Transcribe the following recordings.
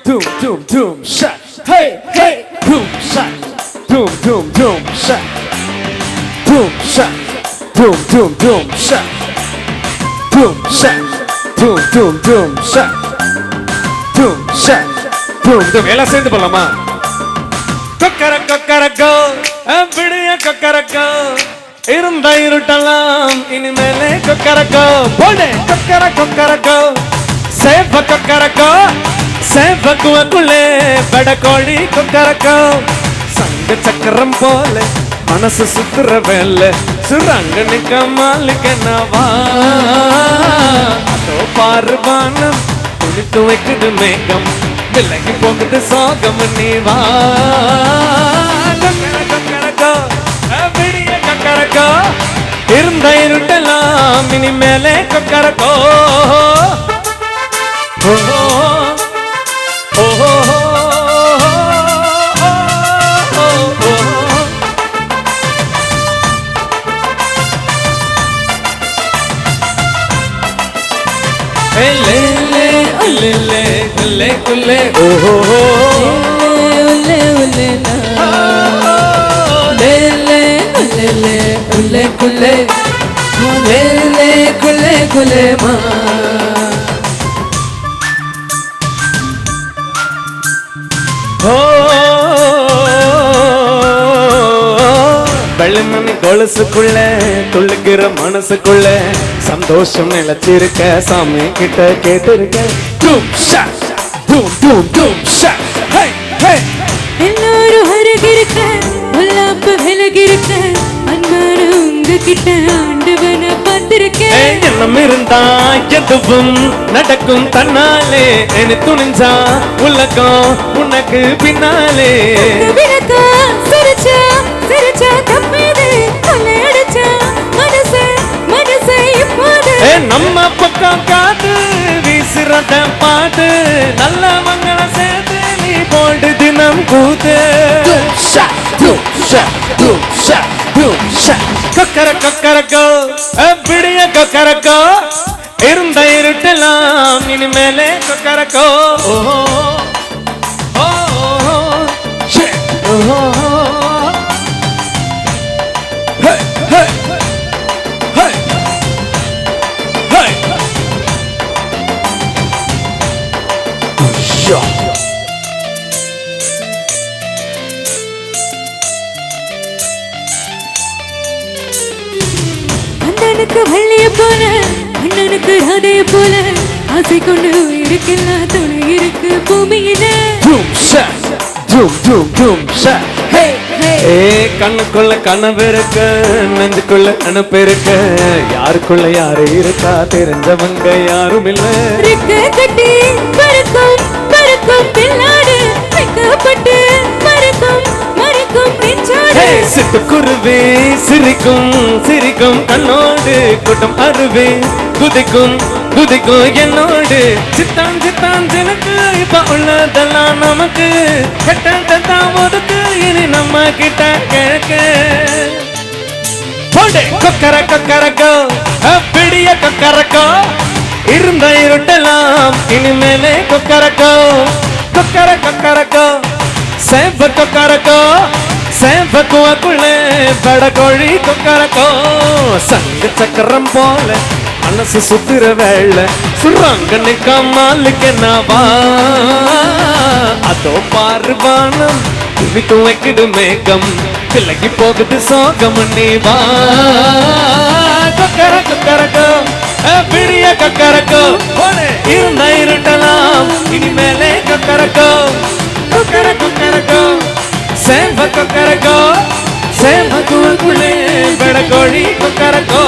doom doom doom shot. Hey hey, boom shot. Doom doom doom shot. Boom shot. Doom doom doom shot. Boom shot. Doom doom doom shot. Boom shot. Boom doom. எல்லாம் சேர்ந்து போலாமா? கொக்கர கொக்கரக்கோ அப்படியே கொக்கரக்கோ இருந்த இருட்டலாம் இனிமேலே கொக்கரக்கோ போடு கொக்கர கொக்கரக்கோ சேவ கொக்கரக்கோ சேவக்குவக்குள்ளே படக்கோழி கொக்கரக்கோ சங்க சக்கரம் போல மனசு சுத்துற வேலை சுரங்க நிக்க மாலிக்கனவா அதோ பாரு வானம் துணித்து வைக்குது மேகம் விலகி போகுது சோகம் நீ வா கொக்கர கொக்கரக்கோ அப்படிய கொக்கரக்கோ இருந்த இருட்டலாம் இனிமேலே கொக்கரக்கோ குல்லே குல்லே ஓஹோ உல்லே உல்லே லேலே லேலே குல்லே குல்லே லேலே குல்லே குல்லே மா வெள்ளமணி கொலுசுக்குள்ள துள்ளுகிற மனசுக்குள்ள சந்தோஷம் நிலச்சிருக்க சாமி கிட்ட கேட்டிருக்க டூம் ஷாட் டூம் டூம் டூம் ஷாட் ஹே ஹே எல்லாரும் அருகிருக்க முல்லாப்பு விலகிருக்க அன்பான உங்ககிட்ட ஆண்டவனை பார்த்திருக்கேன் எண்ணம் இருந்தா எதுவும் நடக்கும் தன்னாலே என துணிஞ்சா உலகம் உனக்கு பின்னாலே சிரிச்சா சிரிச்சா தப்பிது கொள்ளை அடிச்சா மனசே மனசே இப்போது நம்ம பக்கம் காத்து வீசுறத பாட்டு நல்ல மங்கள சேர்த்து நீ போட்டு தினம் கூத்து கொக்கர கொக்கரக்கோ அப்படிய கொக்கரக்கோ இருந்த இருட்டலாம் இனிமேலே கொக்கரக்கோ ஓஹோ ஓஹோ அண்ணனுக்கு வள்ளிய போல அண்ணனுக்கு ராதைய போல ஆசை கொண்டு உயிருக்கெல்லாம் துணை இருக்கு பூமியில கண்ணுக்குள்ள கனவு இருக்க நெஞ்சுக்குள்ள நினைப்பு இருக்க யாருக்குள்ள யாரு இருக்கா தெரிஞ்சவங்க யாரும் இல்ல கட்டி பறக்கும் பறக்கும் பின்னாடு வைக்கப்பட்டு மறக்கும் மறக்கும் நெஞ்சோடு சிட்டுக்குருவி சிரிக்கும் சிரிக்கும் கண்ணோடு கூட்டம் அருவி குதிக்கும் குதிக்கும் என்னோடு சித்தான் சித்தான் எனக்கு இப்ப உள்ளதெல்லாம் நமக்கு கெட்டதான் ஒதுக்கு இனி நம்ம கிட்ட கேட்க கொக்கர கொக்கரக்கோ அப்படிய கொக்கரக்கோ இருந்த இருட்டலாம் இனிமேலே கொக்கரக்கோ கொக்கர கொக்கரக்கோ சேவ கொக்கரக்கோ சேவக்குவக்குள்ளே படக்கோழி கொக்கரக்கோ சங்க சக்கரம் போல மனசு சுத்துற வேலை சுரங்க நிக்க மாலிக்கனவா அதோ பாரு வானம் துணித்து வைக்குது மேகம் விலகி போகுது சோகம் நீ வா கொக்கர கொக்கரக்கோ அப்படிய கொக்கரக்கோ இருந்த இருட்டலாம் இனிமேலே கொக்கரக்கோ கொக்கர கொக்கரக்கோ சேவ கொக்கரக்கோ சேவக்குவக்குள்ளே படக்கோழி கொக்கரக்கோ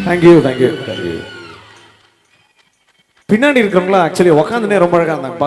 தேங்க்யூ பின்னாடி இருக்கிறவங்களா ஆக்சுவலி உக்காந்துனே ரொம்ப அழகா இருந்தாங்க.